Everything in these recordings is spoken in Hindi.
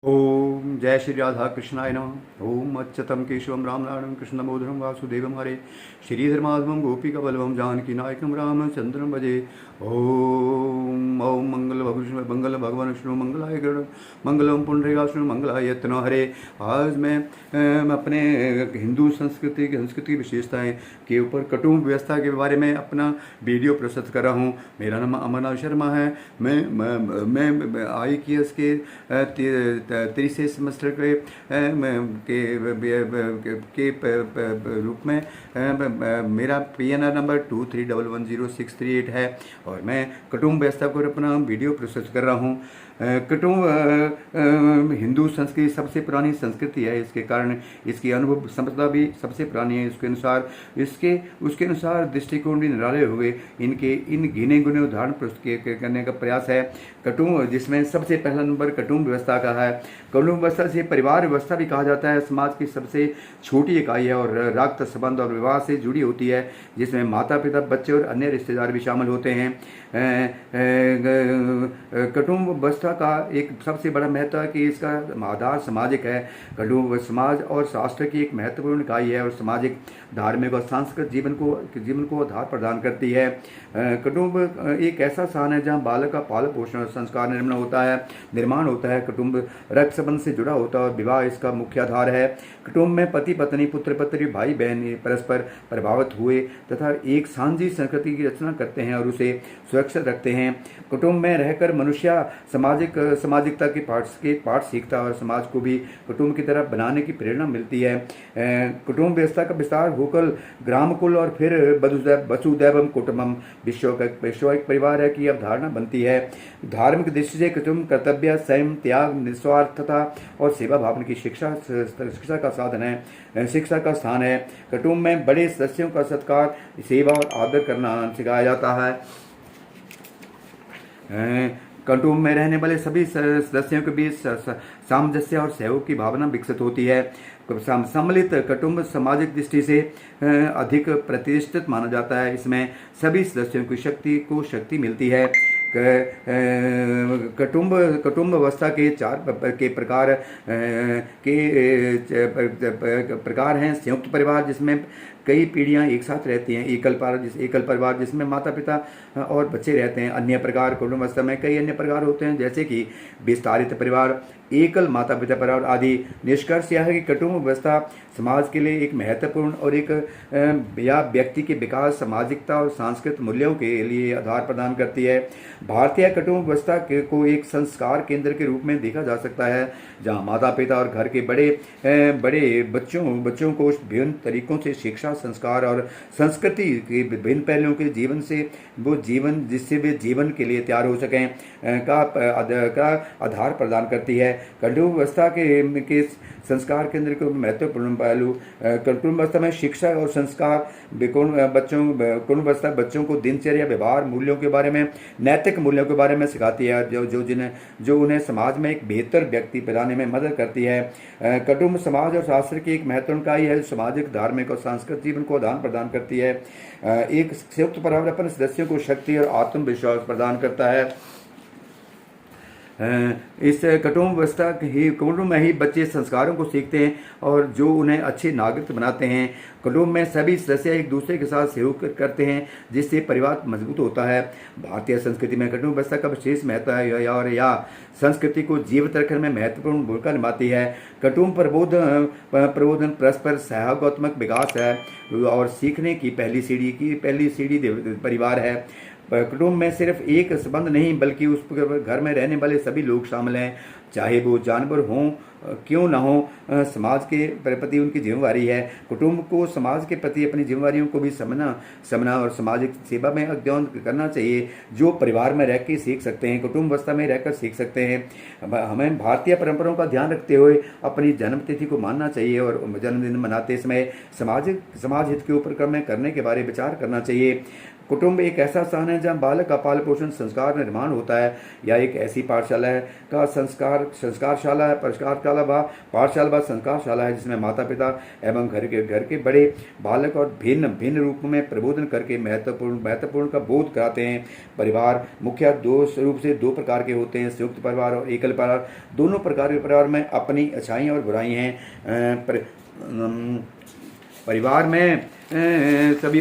ओम जय श्री राधा कृष्णाय नमः। ओम अच्युतम केशवम राम नारायणं कृष्णमोधरं वासुदेवं हरे श्रीधर्माधवं गोपिकवल्लभं जानकी नायकं रामचंद्रं भजे। ओम ओम मंगल भगवान विष्णु मंगलाय गरुड़ मंगलम पुंडरीकाक्षण मंगलाय यत्न हरे। आज मैं अपने हिंदू संस्कृति विशेषताएं के ऊपर कुटुंब व्यवस्था के बारे में अपना वीडियो प्रस्तुत कर रहा हूँ। मेरा नाम अमरनाथ शर्मा है। मैं IAS के तीसरे सेमेस्टर के रूप में मेरा PNR नंबर 23110638 है और मैं कुटुंब व्यवस्था पर अपना वीडियो प्रस्तुत कर रहा हूँ। कुटुंब हिंदू संस्कृति सबसे पुरानी संस्कृति है। इसके कारण इसकी अनुभव संपदा भी सबसे पुरानी है। उसके अनुसार दृष्टिकोण भी निराले हुए इन गिने गुने उदाहरण प्रस्तुत करने का प्रयास है। कुटुंब जिसमें सबसे पहला नंबर कुटुंब व्यवस्था का है। कुटुंब व्यवस्था से परिवार व्यवस्था भी कहा जाता है। समाज की सबसे छोटी इकाई है और रक्त संबंध और विवाह से जुड़ी होती है, जिसमें माता पिता, बच्चे और अन्य रिश्तेदार भी शामिल होते हैं। कुटुंब व्यवस्था का एक सबसे बड़ा महत्व है कि इसका आधार सामाजिक है। कुटुंब समाज और राष्ट्र की एक महत्वपूर्ण इकाई है और सामाजिक, धार्मिक और सांस्कृतिक जीवन को आधार प्रदान करती है। कुटुंब एक ऐसा स्थान है जहाँ बालक का पालन पोषण और संस्कार निर्माण होता है। कुटुंब रक्त संबंध से जुड़ा होता है और विवाह इसका मुख्य आधार है। कुटुंब में पति पत्नी, पुत्र पत्नी, भाई बहन परस्पर प्रभावित हुए तथा एक साझी संस्कृति की रचना करते हैं और उसे सुरक्षित रखते हैं। कुटुंब में रहकर मनुष्य सामाजिकता के पाठ सीखता है और समाज को भी कुटुंब की तरह बनाने की प्रेरणा मिलती है। कुटुंब व्यवस्था का विस्तार होकर ग्रामकुल और फिर वसुदैवम कुटुंबम विश्व एक परिवार है की अवधारणा बनती है। धार्मिक दृष्टि से कुटुंब कर्तव्य, संयम, त्याग, निस्वार्थता और सेवा भावना की शिक्षा का स्थान है। कुटुंब में बड़े सदस्यों का सत्कार, सेवा और आदर करना सिखाया जाता है। कुटुंब में रहने वाले सभी सदस्यों के बीच सामंजस्य और सहयोग की भावना विकसित होती है। सम्मिलित कुटुंब सामाजिक दृष्टि से अधिक प्रतिष्ठित माना जाता है। इसमें सभी सदस्यों की शक्ति मिलती है। कुटुंब व्यवस्था के प्रकार हैं। संयुक्त परिवार जिसमें कई पीढ़ियां एक साथ रहती हैं। एकल परिवार जिसमें माता पिता और बच्चे रहते हैं। अन्य प्रकार कुटुंब व्यवस्था में कई अन्य प्रकार होते हैं, जैसे कि विस्तारित परिवार, एकल माता पिता परिवार आदि। निष्कर्ष यह है कि कुटुंब व्यवस्था समाज के लिए एक महत्वपूर्ण और या व्यक्ति के विकास, सामाजिकता और सांस्कृतिक मूल्यों के लिए आधार प्रदान करती है। भारतीय कुटुंब व्यवस्था को एक संस्कार केंद्र के रूप में देखा जा सकता है, जहां माता पिता और घर के बड़े बच्चों को विभिन्न तरीकों से शिक्षा, संस्कार और संस्कृति के विभिन्न पहलुओं के जिससे वे जीवन के लिए तैयार हो सकें का आधार प्रदान करती है। कुटुंब व्यवस्था के संस्कार केंद्र के महत्वपूर्ण पहलू। कुटुंब व्यवस्था में शिक्षा और संस्कार कुटुंब व्यवस्था बच्चों को दिनचर्या, व्यवहार, मूल्यों के बारे में, नैतिक मूल्यों के बारे में सिखाती है, जो उन्हें समाज में एक बेहतर व्यक्ति बनाने में मदद करती है। कुटुंब समाज और राष्ट्र की एक महत्वपूर्ण इकाई है, सामाजिक, धार्मिक और सांस्कृतिक जीवन को आदान प्रदान करती है। एक संयुक्त परिवार अपने सदस्यों को शक्ति और आत्मविश्वास प्रदान करता है। इस कुटुंब में ही बच्चे संस्कारों को सीखते हैं और जो उन्हें अच्छे नागरिक बनाते हैं। कुटुंब में सभी सदस्य एक दूसरे के साथ सहयोग करते हैं, जिससे परिवार मजबूत होता है। भारतीय संस्कृति में कुटुंब व्यवस्था का विशेष महत्व है और यह संस्कृति को जीवित रखने में महत्वपूर्ण भूमिका निभाती है। कुटुंब प्रबोधन परस्पर सहयोगात्मक विकास है और सीखने की पहली सीढ़ी परिवार है। कुटुंब में सिर्फ एक संबंध नहीं, बल्कि उस घर में रहने वाले सभी लोग शामिल हैं, चाहे वो जानवर हों क्यों ना हो। समाज के प्रति उनकी जिम्मेवारी है। कुटुंब को समाज के प्रति अपनी जिम्मेवारियों को भी समझना और सामाजिक सेवा में अध्ययन करना चाहिए, जो परिवार में रह के सीख सकते हैं, कुटुंब व्यवस्था में रहकर सीख सकते हैं। हमें भारतीय परंपराओं का ध्यान रखते हुए अपनी जन्मतिथि को मानना चाहिए और जन्मदिन मनाते समय समाज हित के ऊपर करने के बारे में विचार करना चाहिए। कुटुंब एक ऐसा स्थान है जहाँ बालक का पालन पोषण, संस्कार निर्माण होता है। यह एक ऐसी पाठशाला है का संस्कार पाठशाला व संस्कारशाला है, जिसमें माता पिता एवं घर के बड़े बालक और भिन्न भिन्न रूप में प्रबोधन करके महत्वपूर्ण का बोध कराते हैं। परिवार मुख्य रूप से दो प्रकार के होते हैं, संयुक्त परिवार और एकल परिवार। दोनों प्रकार के परिवार में अपनी अच्छाइयाँ और बुराई हैं। परिवार में सभी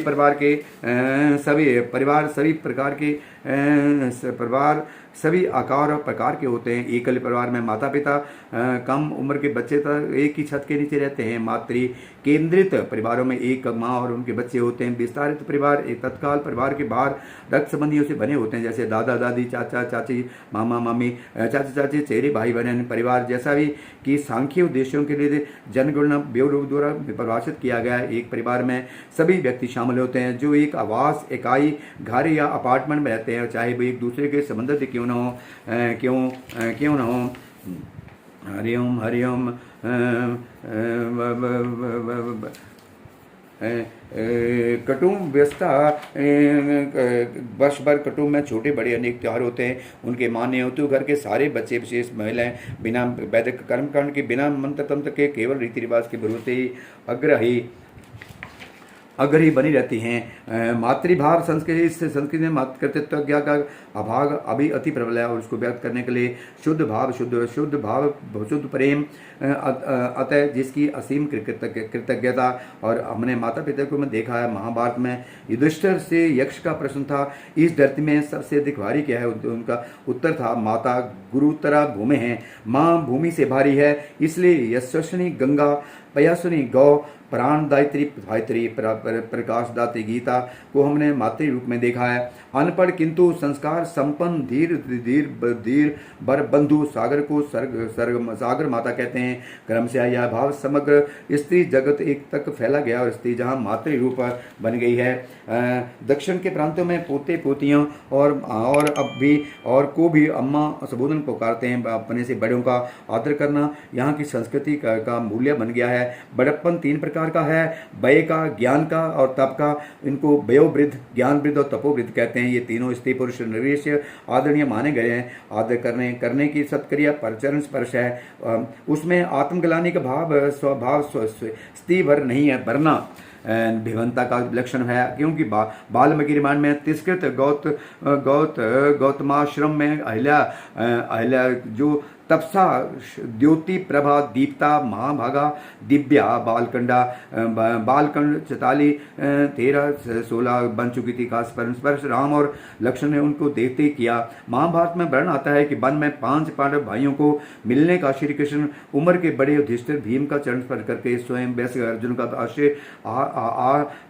प्रकार सभी आकार और प्रकार के होते हैं। एकल परिवार में माता पिता कम उम्र के बच्चे तक एक ही छत के नीचे रहते हैं। मातृ केंद्रित परिवारों में एक माँ और उनके बच्चे होते हैं। विस्तारित परिवार एक तत्काल परिवार के बाहर रक्त संबंधियों से बने होते हैं, जैसे दादा दादी, चाचा चाची, मामा मामी, चाचा चाची, चेहरे, भाई बहन। परिवार जैसा भी कि सांख्यिक उद्देश्यों के लिए जनगणना ब्यूरो द्वारा परिभाषित किया गया है। एक परिवार में सभी व्यक्ति शामिल होते हैं जो एक आवास इकाई, घर या अपार्टमेंट में रहते हैं, चाहे वो एक दूसरे के संबंधित क्यों न हो। हरिओम हरिओम। कुटुंब व्यवस्था वर्ष भर कुटुंब में छोटे बड़े अनेक त्यौहार होते हैं। उनके मान्य हेतु घर के सारे बच्चे विशेष महिलाएं बिना वैदिक कर्मकांड के, बिना मंत्र तंत्र के, केवल रीति रिवाज के भरोसे ही अग्रही बनी रहती हैं। मातृभाव संस्कृति में मातृत्व का अभाव अभी अति प्रबल है और उसको व्यक्त करने के लिए शुद्ध भाव, शुद्ध प्रेम, अतः जिसकी असीम कृतज्ञता। और हमने माता पिता को में देखा है, महाभारत में युधिष्ठिर से यक्ष का प्रश्न था, इस धरती में सबसे अधिक भारी क्या है? उनका उत्तर था, माता गुरुतरा भूमि है, माँ भूमि से भारी है, इसलिए यशस्विनी गंगा, पयासुनी गौ, प्राणदायित्री भायत्री, प्रकाशदात्री गीता को हमने मातृ रूप में देखा है। अनपढ़ किंतु संस्कार संपन्न धीर बर बंधु सागर को सागर माता कहते हैं। क्रम से यह भाव समग्र स्त्री जगत एक तक फैला गया और स्त्री जहाँ मातृ रूप बन गई है। दक्षिण के प्रांतों में पोते पोतियों और अब भी और को भी अम्मा संबोधन पुकारते हैं। अपने से बड़ों का आदर करना यहाँ की संस्कृति का मूल्य बन गया है। बड़प्पन तीन प्रकार का है, वय का, ज्ञान का और तप का। इनको वयोवृद्ध, ज्ञानवृद्ध और तपोवृद्ध कहते हैं। ये तीनों स्त्री पुरुष निर्वेश आदरणीय माने गए हैं। आदर करने की सत्क्रिया परचरण स्पर्श है। उसमें आत्मग्लानि का भाव स्वभाव स्त्री भर नहीं है, भरना भिवंता का लक्षण है, क्योंकि वाल्मीकि रामायण में तिष्कृत गौतमाश्रम में अहिल्या जो तपसा द्योति प्रभा दीप्ता महाभागा दिव्या बालकंड 13-16 बन चुकी थी। खास स्पर्श राम और लक्ष्मण ने उनको देखते किया। महाभारत में वर्णन आता है कि वन में 5 पांडव भाइयों को मिलने का श्री कृष्ण उम्र के बड़े युधिष्ठिर भीम का चरण स्पर्श करके स्वयं वैसे अर्जुन का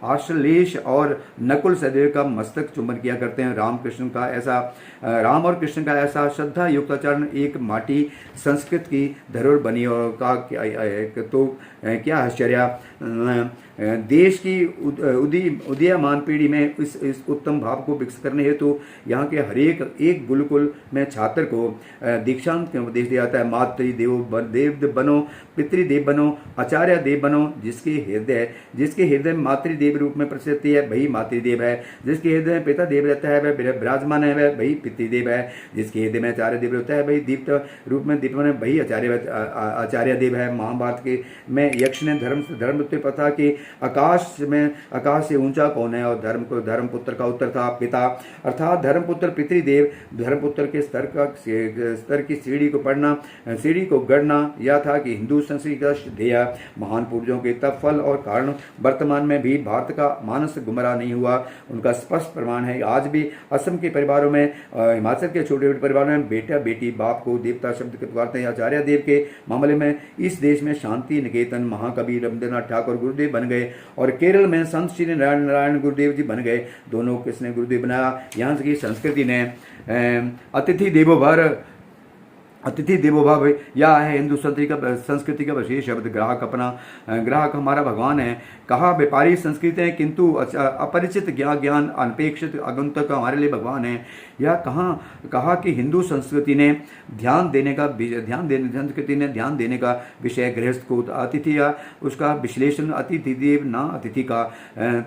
आश्लेष और नकुल सहदेव का मस्तक चुंबन किया करते हैं। राम और कृष्ण का ऐसा श्रद्धा युक्त आचरण एक माटी संस्कृत की धरोहर बनी और का तो क्या आश्चर्य। देश की उदीयमान पीढ़ी में इस उत्तम भाव को विकसित करने हेतु यहाँ के हरेक एक गुरुकुल में छात्र को दीक्षांत का उपदेश दिया जाता है। मातृदेव बनो, पितृदेव बनो, आचार्य देव बनो। जिसके हृदय मातृदेव रूप में प्रसिद्धि है वही मातृदेव है। जिसके हृदय में पिता देव रहता है वह विराजमान है, वही पितृदेव है। जिसके हृदय में आचार्य देव रहता है वही दीप्त रूप में दीपमान है, वही आचार्य देव है। महाभारत के में यक्ष ने धर्म पता कि आकाश से ऊंचा कौन है, और धर्मपुत्र का उत्तर था पिता, अर्थात धर्मपुत्र पितृदेव। धर्मपुत्र के स्तर की सीढ़ी को गढ़ना यह था कि हिंदू संस्कृति का ध्येय। महान पूर्वजों के तप फल और कारण वर्तमान में भी भारत का मानस गुमराह नहीं हुआ, उनका स्पष्ट प्रमाण है। आज भी असम के परिवारों में, हिमाचल के छोटे परिवारों में बेटा बेटी बाप को देवता शब्द के पुकारते हैं। आचार्य देव के मामले में इस देश में शांति निकेतन महाकवि रविंद्रनाथ ठाकुर गुरुदेव बन गए और केरल में संत श्री नारायण गुरुदेव जी बन गए। दोनों किसने गुरुदेव बनाया? यहाँ की संस्कृति ने अतिथि देवो भव यह है हिंदू संस्कृति का विशेष शब्द। ग्राहक हमारा भगवान है। कहा व्यापारी संस्कृति है, किंतु अपरिचित ज्ञान अनपेक्षित आगंतुक हमारे लिए भगवान है। यह कहा कि हिंदू संस्कृति ने ध्यान देने का विषय गृहस्थ को, अतिथि या उसका विश्लेषण अतिथि देव ना अतिथि का।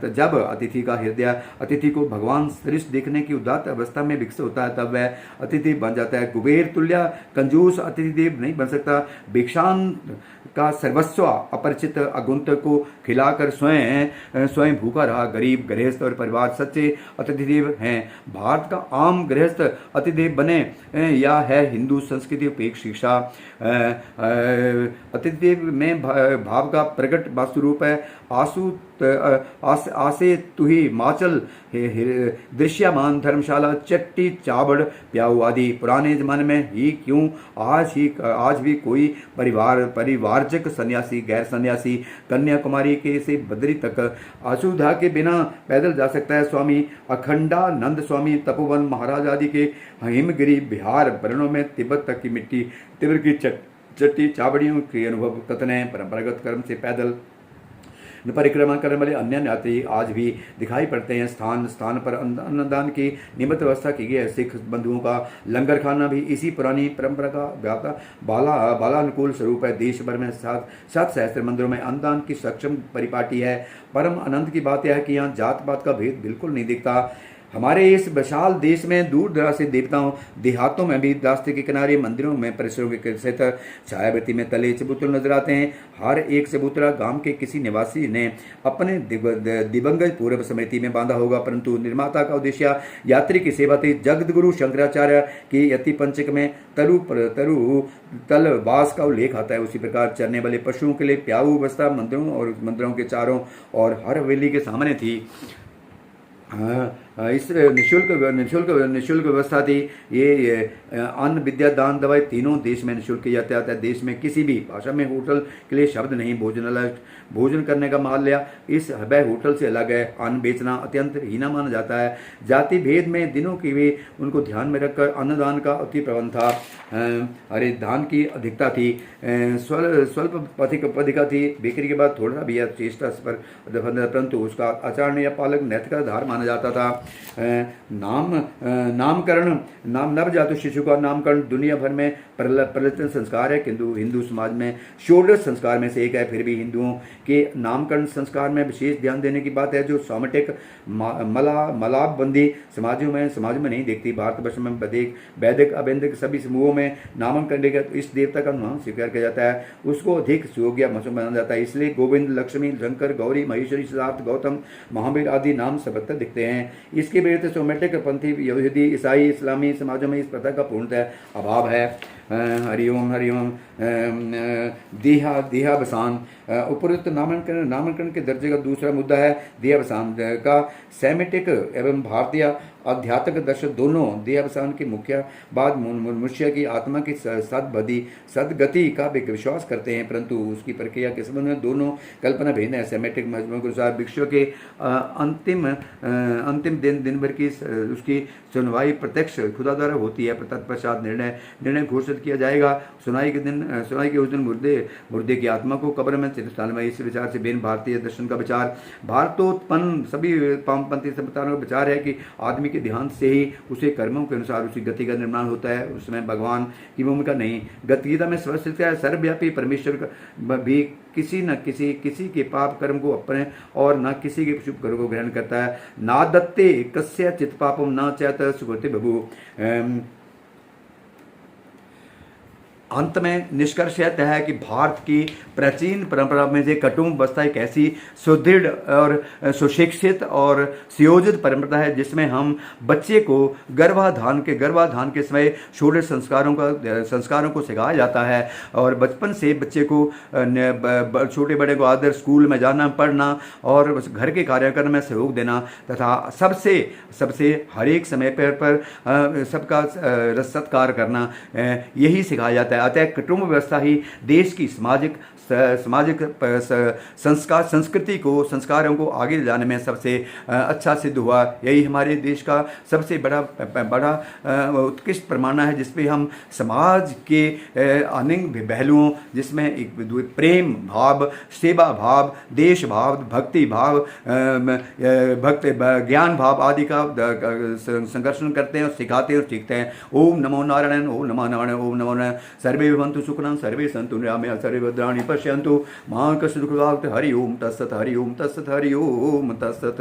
जब अतिथि का हृदय अतिथि को भगवान सदृश देखने की उदात्त अवस्था में विकसित होता है तब वह अतिथि बन जाता है। कुबेर तुल्य कंजूस अतिथिदेव नहीं बन सकता। भिक्षांत का सर्वस्व अपरिचित आगंतुक को खिलाकर स्वयं भूखा रहा गरीब गृहस्थ और परिवार सच्चे अतिथिदेव हैं। भारत का आम गृहस्थ अतिथिदेव बने या है हिंदू संस्कृति उपेक्ष शिक्षा। अतिथिदेव में भाव का प्रकट वास्तु रूप है। आसे तुही माचल दृश्यमान धर्मशाला चट्टी चाबड़ प्याऊ आदि पुराने जमाने में ही क्यों आज भी कोई परिवारजक सन्यासी गैर सन्यासी कन्याकुमारी के से बद्री तक असुविधा के बिना पैदल जा सकता है। स्वामी अखंडानंद स्वामी तपोवन महाराज आदि के हिमगिरी बिहार वर्णों में तिब्बत तक की मिट्टी तिब्बत की चट्टी चाबड़ियों के अनुभव कथन परंपरागत कर्म से पैदल परिक्रमा करने वाले अन्य यात्री आज भी दिखाई पड़ते हैं। स्थान स्थान पर अन्नदान की नियमित व्यवस्था की गई है। सिख बंधुओं का लंगर खाना भी इसी पुरानी परंपरा का बालानुकूल स्वरूप है। देश भर में 7 सहस्त्र मंदिरों में अन्नदान की सक्षम परिपाटी है। परम आनंद की बात यह है कि यहाँ जात पात का भेद बिल्कुल नहीं दिखता। हमारे इस विशाल देश में दूर दराज से देवताओं देहातों में भी रास्ते के किनारे मंदिरों में परिसरों के सहित छायावृत्ति में तले चबूतरे नजर आते हैं। हर एक चबूतरा गांव के किसी निवासी ने अपने दिवंगत पूर्व स्मृति में बांधा होगा, परंतु निर्माता का उद्देश्य यात्री की सेवा थी। जगतगुरु शंकराचार्य के यति पंचक में तल वास का उल्लेख आता है। उसी प्रकार चरने वाले पशुओं के लिए प्याऊ व्यवस्था मंदिरों के चारों और हर हवेली के सामने थी। इस निःशुल्क व्यवस्था थी। ये अन्न विद्या दान दवाई तीनों देश में निःशुल्क किया जाता है। देश में किसी भी भाषा में होटल के लिए शब्द नहीं। भोजन करने का माल्य इस हबे होटल से अलग है। अन्न बेचना अत्यंत हीना माना जाता है। जाति भेद में दिनों की भी उनको ध्यान में रखकर अन्नदान का अति प्रबंध था। अरे धान की अधिकता थी। स्वल्प पथिका थी। बिक्री के बाद थोड़ा भी चेष्टा पर परंतु उसका आचरण या पालक नैतिक आधार माना जाता था। नामकरण नवजात शिशु का नामकरण दुनिया भर में प्रचलित संस्कार है, किंतु हिंदू समाज में षोडश संस्कार में से एक है। फिर भी हिंदुओं के नामकरण संस्कार में विशेष ध्यान देने की बात है जो सोमेटिक मलाबबंदी समाजों में नहीं देखती। भारतवर्ष में वैदिक अवैदिक सभी समूहों में नामकरण करने का इस देवता का नाम स्वीकार किया जाता है, उसको अधिक सुयोग्य माना जाता है। इसलिए गोविंद, लक्ष्मी, शंकर, गौरी, महेश्वरी, सिद्धार्थ, गौतम, महावीर आदि नाम सर्वत्र दिखते हैं। इसके विरुद्ध सोमेटिक पंथी यहूदी ईसाई इस्लामी समाजों में इस प्रथा का पूर्णतः अभाव है। हरिओम हरिओम देहावसान। उपयुक्त नामकरण के दर्जे का दूसरा मुद्दा है देहावसान का। सेमेटिक एवं भारतीय आध्यात्मिक दर्शन दोनों देहावसान की मुख्य बाद मनुष्य की आत्मा की सदगति का भी विश्वास करते हैं, परंतु उसकी प्रक्रिया के संबंध में दोनों कल्पना भिन्न है। सेमेटिक मजमू के अनुसार विश्व के अंतिम दिन भर की उसकी सुनवाई प्रत्यक्ष खुदा द्वारा होती है। तत्पश्चात निर्णय घोषित किया जाएगा। सुनाई के उस दिन मुर्दे की आत्मा को कब्र में चिरस्थान में। इस विचार से भिन्न भारतीय दर्शन का विचार भारतोत्पन्न सभी वामपंथी संप्रदायों का विचार है कि आदमी के ध्यान से ही उसे कर्मों के अनुसार उसी गति का निर्माण होता है, उसमें भगवान की भूमिका नहीं। गीता में स्पष्ट है सर्वव्यापी परमेश्वर भी किसी न किसी के पाप कर्म को अपने और न किसी के शुभ कर्म को ग्रहण करता है। ना दत्ते कस्य चित पापम न चैत सुगति बभु। अंत में निष्कर्ष यह है कि भारत की प्राचीन परंपरा में से कुटुंब व्यवस्था एक ऐसी सुदृढ़ और सुशिक्षित और सुयोजित परंपरा है जिसमें हम बच्चे को गर्भाधान के समय षोडश संस्कारों को सिखाया जाता है और बचपन से बच्चे को छोटे बड़े को आदर, स्कूल में जाना, पढ़ना और घर के कार्यक्रम में सहयोग देना तथा सबसे हर एक समय पर सबका सत्कार करना यही सिखाया जाता है। अतः कुटुंब व्यवस्था ही देश की सामाजिक संस्कारों को आगे ले जाने में सबसे अच्छा सिद्ध हुआ। यही हमारे देश का सबसे बड़ा उत्कृष्ट प्रमाण है जिसपे हम समाज के अनेक पहलुओं जिसमें एक प्रेम भाव, सेवा भाव, देश भाव, भक्ति भाव, ज्ञान भाव आदि का संघर्षण करते हैं और सिखाते हैं और सीखते हैं। ओम नमो नारायण, ओम नमो नारायण, ओम नमो नारायण। सर्वे भवन्तु सुखिनः, सर्वे सन्तु निरामया, सर्वे भद्राणि पश्यन्तु मा कश्चित् दुःखभाग्। हरि ओम तत्सत्, हरि ओम तत्सत्, हरि ओम तत्सत्।